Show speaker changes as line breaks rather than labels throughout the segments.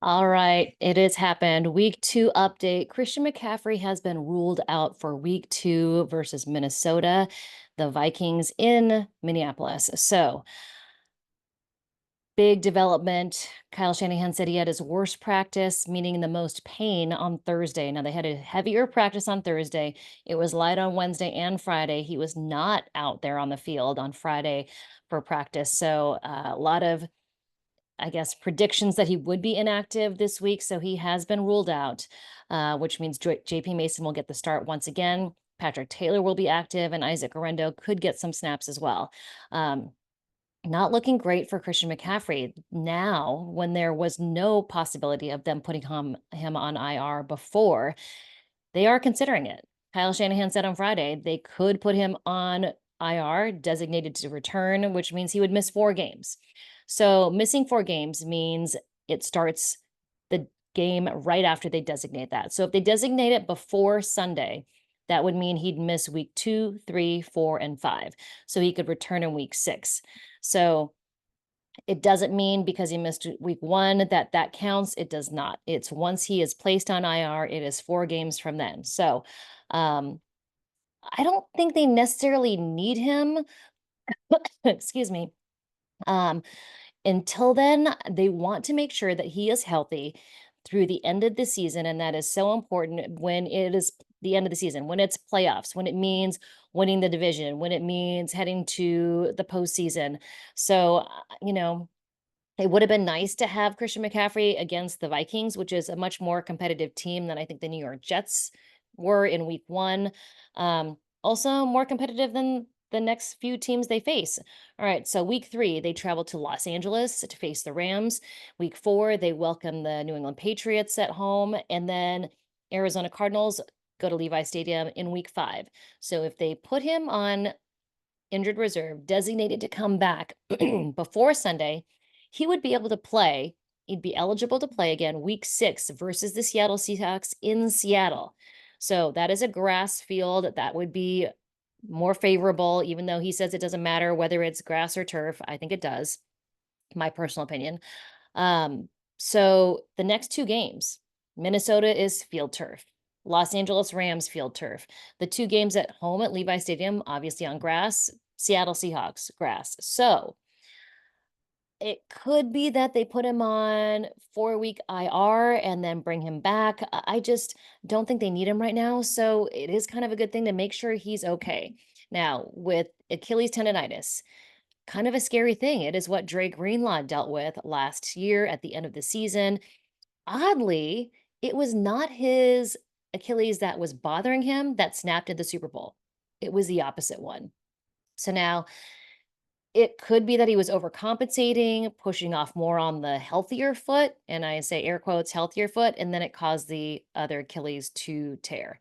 All right, it has happened. Week 2 update. Christian McCaffrey has been ruled out for week 2 versus Minnesota, the Vikings in Minneapolis. So, big development. Kyle Shanahan said he had his worst practice, meaning the most pain on Thursday. Now, they had a heavier practice on Thursday. It was light on Wednesday and Friday. He was not out there on the field on Friday for practice. So, a lot of predictions that he would be inactive this week. So he has been ruled out, which means JP Mason will get the start once again. Patrick Taylor will be active, and Isaac Orendo could get some snaps as well. Um, not looking great for Christian McCaffrey now when there was no possibility of them putting him on IR before. They are considering it. Kyle Shanahan said on Friday they could put him on IR, designated to return, which means he would miss 4 games. So missing 4 games means it starts the game right after they designate that. So if they designate it before Sunday, that would mean he'd miss week 2, 3, 4, and 5. So he could return in week 6. So it doesn't mean because he missed week 1 that that counts. It does not. It's once he is placed on IR, it is 4 games from then. So um, I don't think they necessarily need him. Excuse me. Um, until then, they want to make sure that he is healthy through the end of the season. And that is so important when it is the end of the season, when it's playoffs, when it means winning the division, when it means heading to the postseason. So, it would have been nice to have Christian McCaffrey against the Vikings, which is a much more competitive team than I think the New York Jets were in week 1. Also more competitive than the next few teams they face. All right, so week 3, they travel to Los Angeles to face the Rams. Week 4, they welcome the New England Patriots at home, and then Arizona Cardinals go to Levi Stadium in week 5. So if they put him on injured reserve, designated to come back before Sunday, he would be able to play. He'd be eligible to play again week 6 versus the Seattle Seahawks in Seattle. So that is a grass field that would be more favorable, even though he says it doesn't matter whether it's grass or turf. I think it does, my personal opinion. So the next 2 games, Minnesota is field turf. Los Angeles Rams field turf. The 2 games at home at Levi Stadium, obviously on grass, Seattle Seahawks grass. So it could be that they put him on 4-week IR and then bring him back. I just don't think they need him right now. So it is kind of a good thing to make sure he's okay. Now, with Achilles tendonitis, kind of a scary thing. It is what Dre Greenlaw dealt with last year at the end of the season. Oddly, it was not his Achilles that was bothering him that snapped at the Super Bowl. It was the opposite one. So now it could be that he was overcompensating, pushing off more on the healthier foot, and I say air quotes healthier foot, and then it caused the other Achilles to tear.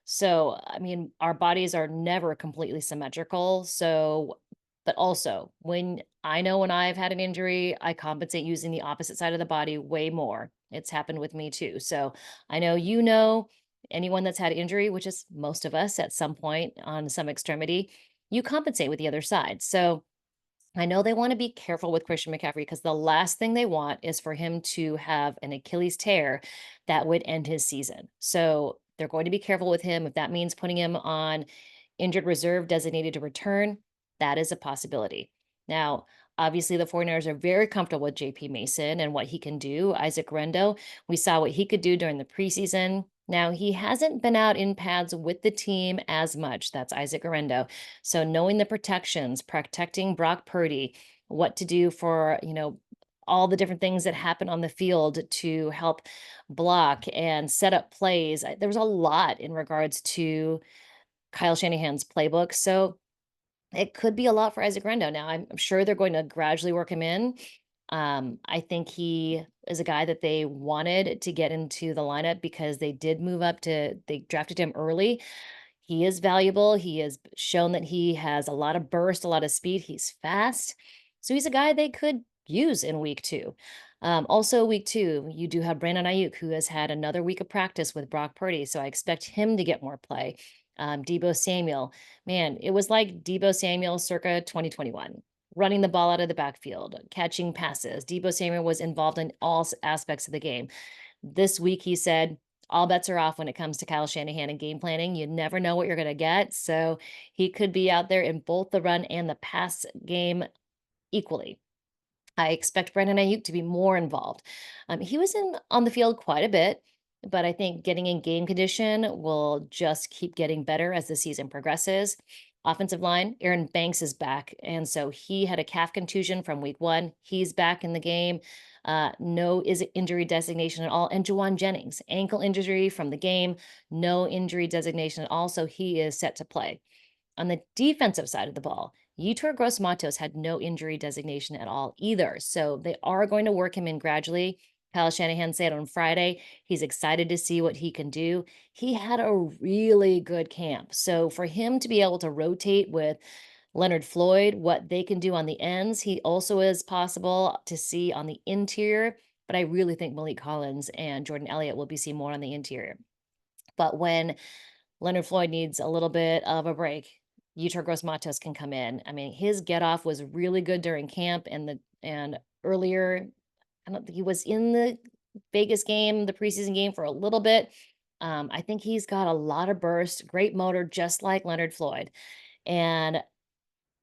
So, I mean, our bodies are never completely symmetrical. So, but also when I know when I've had an injury, I compensate using the opposite side of the body way more. It's happened with me too. So I know, anyone that's had injury, which is most of us at some point on some extremity, you compensate with the other side. So I know they want to be careful with Christian McCaffrey because the last thing they want is for him to have an Achilles tear that would end his season. So they're going to be careful with him. If that means putting him on injured reserve designated to return, that is a possibility. Now, obviously, the 49ers are very comfortable with JP Mason and what he can do. Isaac Rendo, we saw what he could do during the preseason. Now, he hasn't been out in pads with the team as much. That's Isaac Orendo. So knowing the protections, protecting Brock Purdy, what to do for, all the different things that happen on the field to help block and set up plays. There was a lot in regards to Kyle Shanahan's playbook. So it could be a lot for Isaac Rendo. Now, I'm sure they're going to gradually work him in. I think he is a guy that they wanted to get into the lineup because they drafted him early. He is valuable. He has shown that he has a lot of burst, a lot of speed. He's fast. So he's a guy they could use in week 2. Also, week 2, you do have Brandon Ayuk, who has had another week of practice with Brock Purdy. So I expect him to get more play. Debo Samuel, man, it was like Debo Samuel circa 2021. running the ball out of the backfield, catching passes. Debo Samuel was involved in all aspects of the game. This week, he said, all bets are off when it comes to Kyle Shanahan and game planning. You never know what you're going to get. So he could be out there in both the run and the pass game equally. I expect Brandon Ayuk to be more involved. He was in on the field quite a bit, but I think getting in game condition will just keep getting better as the season progresses. Offensive line, Aaron Banks is back, and so he had a calf contusion from week one. He's back in the game. No is injury designation at all. And Jawan Jennings, ankle injury from the game, no injury designation at all. So he is set to play. On the defensive side of the ball, Yetur Gross-Matos had no injury designation at all either. So they are going to work him in gradually. Kyle Shanahan said on Friday he's excited to see what he can do. He had a really good camp. So for him to be able to rotate with Leonard Floyd, what they can do on the ends, he also is possible to see on the interior. But I really think Malik Collins and Jordan Elliott will be seen more on the interior. But when Leonard Floyd needs a little bit of a break, Yetur Gross-Matos can come in. I mean, his get off was really good during camp and earlier. I don't think he was in the Vegas game, the preseason game for a little bit. I think he's got a lot of burst, great motor, just like Leonard Floyd. And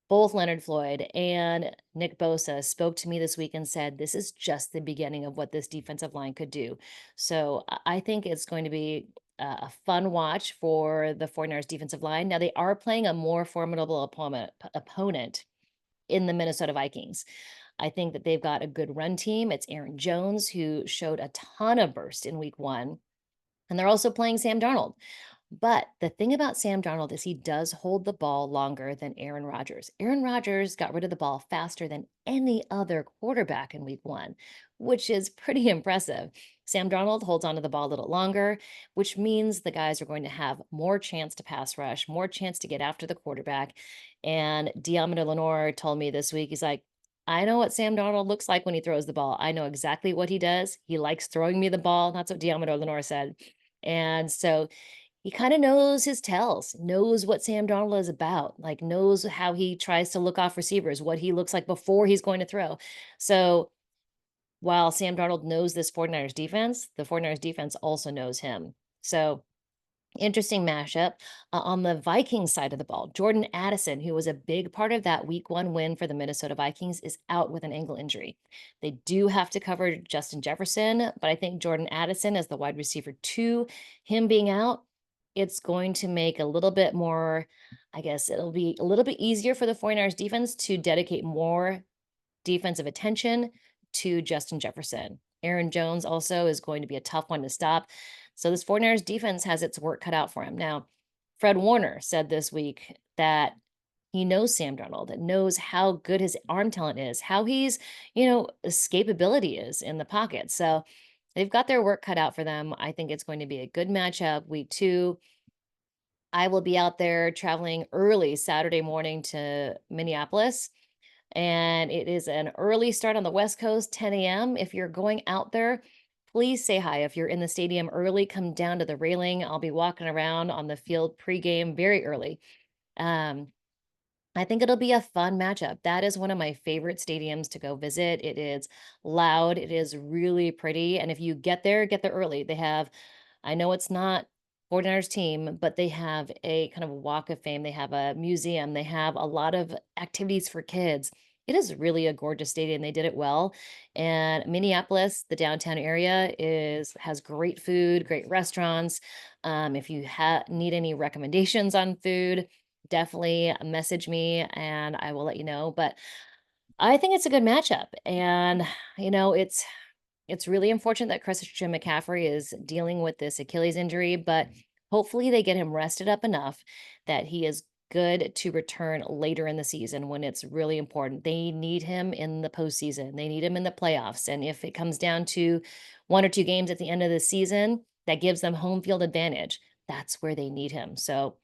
both Leonard Floyd and Nick Bosa spoke to me this week and said, this is just the beginning of what this defensive line could do. So I think it's going to be a fun watch for the 49ers defensive line. Now, they are playing a more formidable opponent in the Minnesota Vikings. I think that they've got a good run team. It's Aaron Jones, who showed a ton of burst in week one. And they're also playing Sam Darnold. But the thing about Sam Darnold is he does hold the ball longer than Aaron Rodgers. Aaron Rodgers got rid of the ball faster than any other quarterback in week one, which is pretty impressive. Sam Darnold holds onto the ball a little longer, which means the guys are going to have more chance to pass rush, more chance to get after the quarterback. And Diamond Lenore told me this week, he's like, I know what Sam Darnold looks like when he throws the ball. I know exactly what he does. He likes throwing me the ball. That's what Diamond Lenore said. And so he kind of knows his tells, knows what Sam Darnold is about, like knows how he tries to look off receivers, what he looks like before he's going to throw. So while Sam Darnold knows this 49ers defense, the 49ers defense also knows him. So interesting mashup. On the Vikings side of the ball, Jordan Addison, who was a big part of that week one win for the Minnesota Vikings, is out with an ankle injury. They do have to cover Justin Jefferson, but I think Jordan Addison as the wide receiver two, him being out, it's going to make a little bit more, I guess it'll be a little bit easier for the 49ers defense to dedicate more defensive attention to Justin Jefferson. Aaron Jones also is going to be a tough one to stop. So this 49ers defense has its work cut out for him. Now, Fred Warner said this week that he knows Sam Darnold, that knows how good his arm talent is, how he's, escapability is in the pocket. So they've got their work cut out for them. I think it's going to be a good matchup. Week two, I will be out there traveling early Saturday morning to Minneapolis. And it is an early start on the West Coast, 10 a.m. If you're going out there, please say hi. If you're in the stadium early, come down to the railing. I'll be walking around on the field pregame very early. I think it'll be a fun matchup. That is one of my favorite stadiums to go visit. It is loud, it is really pretty. And if you get there early. They have, I know it's not 49ers team, but they have a kind of walk of fame. They have a museum, they have a lot of activities for kids. It is really a gorgeous stadium. They did it well. And Minneapolis, the downtown area, has great food, great restaurants. If you need any recommendations on food, definitely message me and I will let you know. But I think it's a good matchup. And, it's really unfortunate that Christian McCaffrey is dealing with this Achilles injury, but hopefully they get him rested up enough that he is good to return later in the season when it's really important. They need him in the postseason. They need him in the playoffs. And if it comes down to one or two games at the end of the season, that gives them home field advantage. That's where they need him. So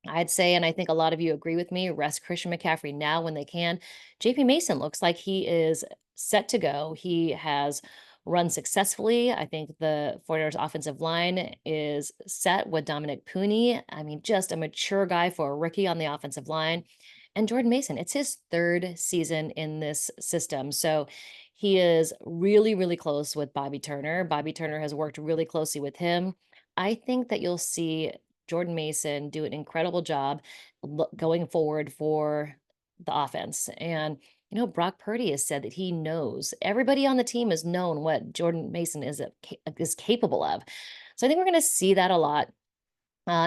I'd say, and I think a lot of you agree with me, rest Christian McCaffrey now when they can. JP Mason looks like he is set to go. He has run successfully. I think the 49ers offensive line is set with Dominic Pooney. I mean, just a mature guy for a rookie on the offensive line. And Jordan Mason, it's his 3rd season in this system, so he is really, really close with Bobby Turner. Bobby Turner has worked really closely with him. I think that you'll see Jordan Mason do an incredible job going forward for the offense, and, Brock Purdy has said that he knows everybody on the team has known what Jordan Mason is capable of. So I think we're gonna see that a lot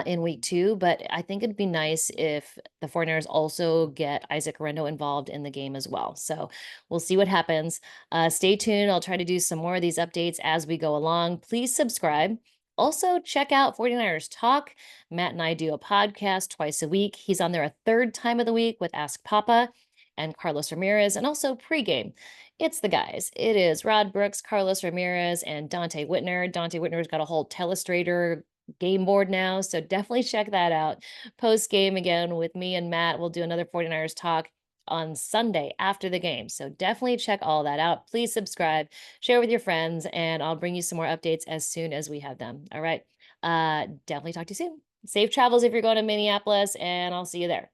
in week 2, but I think it'd be nice if the 49ers also get Isaac Rendo involved in the game as well. So we'll see what happens. Stay tuned. I'll try to do some more of these updates as we go along. Please subscribe. Also, check out 49ers Talk. Matt and I do a podcast twice a week. He's on there a third time of the week with Ask Papa and Carlos Ramirez, and also pregame. It's the guys. It is Rod Brooks, Carlos Ramirez, and Dante Whitner. Dante Whitner's got a whole telestrator game board now, so definitely check that out. Post game again with me and Matt. We'll do another 49ers talk on Sunday after the game. So definitely check all that out. Please subscribe, share with your friends, and I'll bring you some more updates as soon as we have them. All right. Definitely talk to you soon. Safe travels if you're going to Minneapolis, and I'll see you there.